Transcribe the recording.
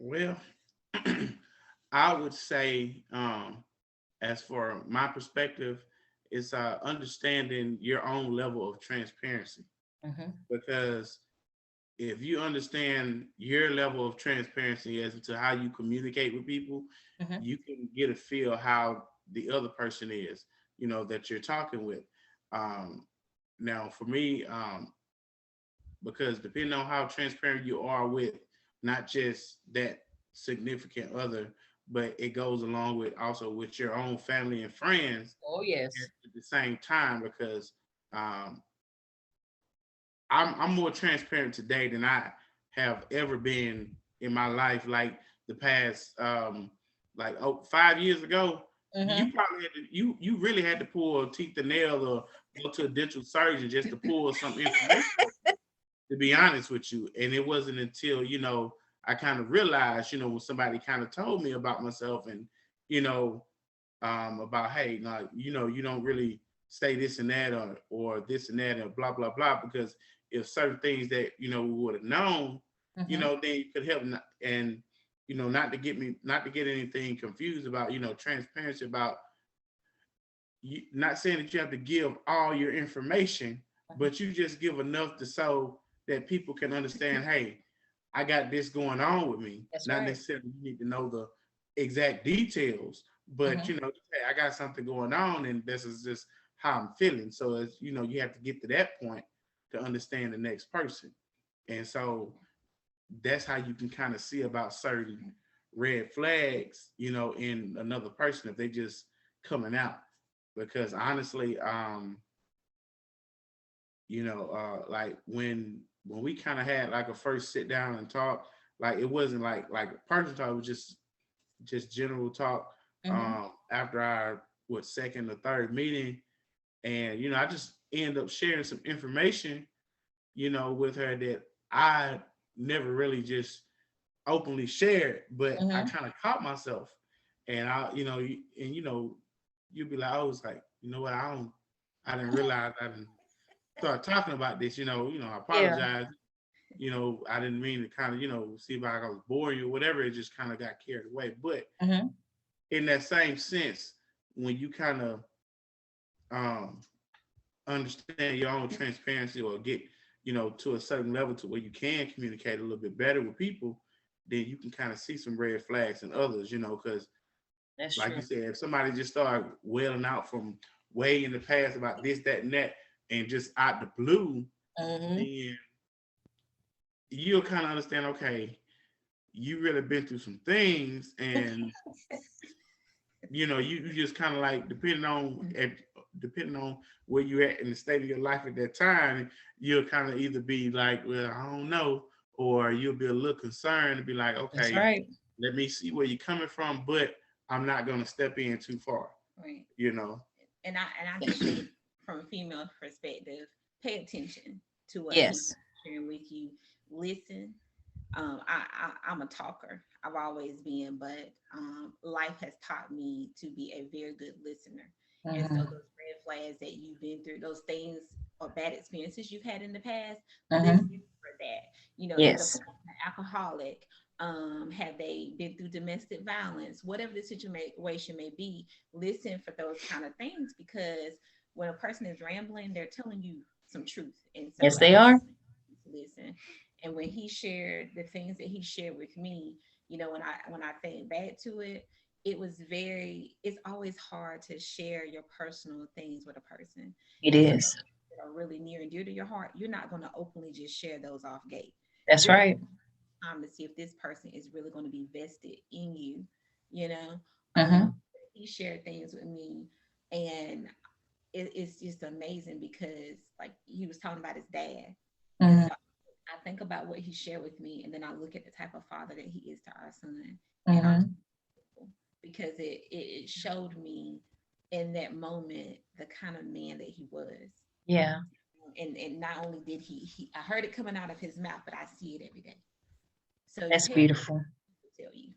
Well, I would say, as for my perspective, is understanding your own level of transparency. Mm-hmm. Because if you understand your level of transparency as to how you communicate with people, Mm-hmm. you can get a feel how the other person is, that you're talking with. Um, Now, for me, because depending on how transparent you are with not just that significant other, but it goes along with also with your own family and friends Oh yes. at the same time. Because um, I'm more transparent today than I have ever been in my life. Like the past, like 5 years ago, Mm-hmm. you probably had to, you really had to pull teeth and nail or go to a dental surgeon just to pull some information, to be honest with you. And it wasn't until, I kind of realized, when somebody kind of told me about myself and, you know, about, hey, no, you don't really say this and that or this and that and blah, blah, blah, because if certain things that, we would have known, Mm-hmm. then you could help. And, not to get anything confused about, transparency about you, not saying that you have to give all your information, but you just give enough to so that people can understand, hey, I got this going on with me. That's Not right. necessarily you need to know the exact details, but Mm-hmm. hey, I got something going on and this is just how I'm feeling. So as you have to get to that point to understand the next person. And so that's how you can kind of see about certain red flags, in another person if they just coming out. Because honestly, like when we kind of had like a first sit down and talk, like it wasn't like a person talk, it was just general talk. Mm-hmm. After our second or third meeting, and I just end up sharing some information, with her that I never really just openly shared, but I Mm-hmm. kind of caught myself, and you'd be like, I was like, what, I didn't realize I didn't start talking about this, I Yeah. apologize. I didn't mean to kind of, see if I was boring you or whatever. It just kind of got carried away. But Mm-hmm. in that same sense, when you kind of um, understand your own transparency or get, to a certain level to where you can communicate a little bit better with people, then you can kind of see some red flags in others, because That's like you true. said, if somebody just started wailing out from way in the past about this, that, and that, and just out the blue, Mm-hmm. then you'll kind of understand, okay, you really been through some things, and you just kind of like depending on where you're at in the state of your life at that time, you'll kind of either be like, well, I don't know, or you'll be a little concerned and be like, That's okay, right. let me see where you're coming from, but I'm not gonna step in too far, Right. you know. And I just think from a female perspective, pay attention to what people Yes. are sharing with you. Listen. I'm a talker. I've always been, but life has taught me to be a very good listener. And so Mm-hmm. those red flags that you've been through, those things or bad experiences you've had in the past, listen Mm-hmm. for that. Is the Yes. person an alcoholic? Have they been through domestic violence? Whatever the situation may be, listen for those kind of things, because when a person is rambling, they're telling you some truth. And so Yes, I they are. listen. And when he shared the things that he shared with me, when I think back to it, it's always hard to share your personal things with a person. It And so those is. things that are really near and dear to your heart, you're not going to openly just share those off gate. That's You're going right. to time to see if this person is really going to be vested in you, you know. Mm-hmm. He shared things with me, and it's just amazing because like he was talking about his dad. And Mm-hmm. so I think about what he shared with me, and then I look at the type of father that he is to our son and our Mm-hmm. people, because it showed me in that moment the kind of man that he was. Yeah. And not only did I heard it coming out of his mouth, but I see it every day. So That's tell beautiful. tell you.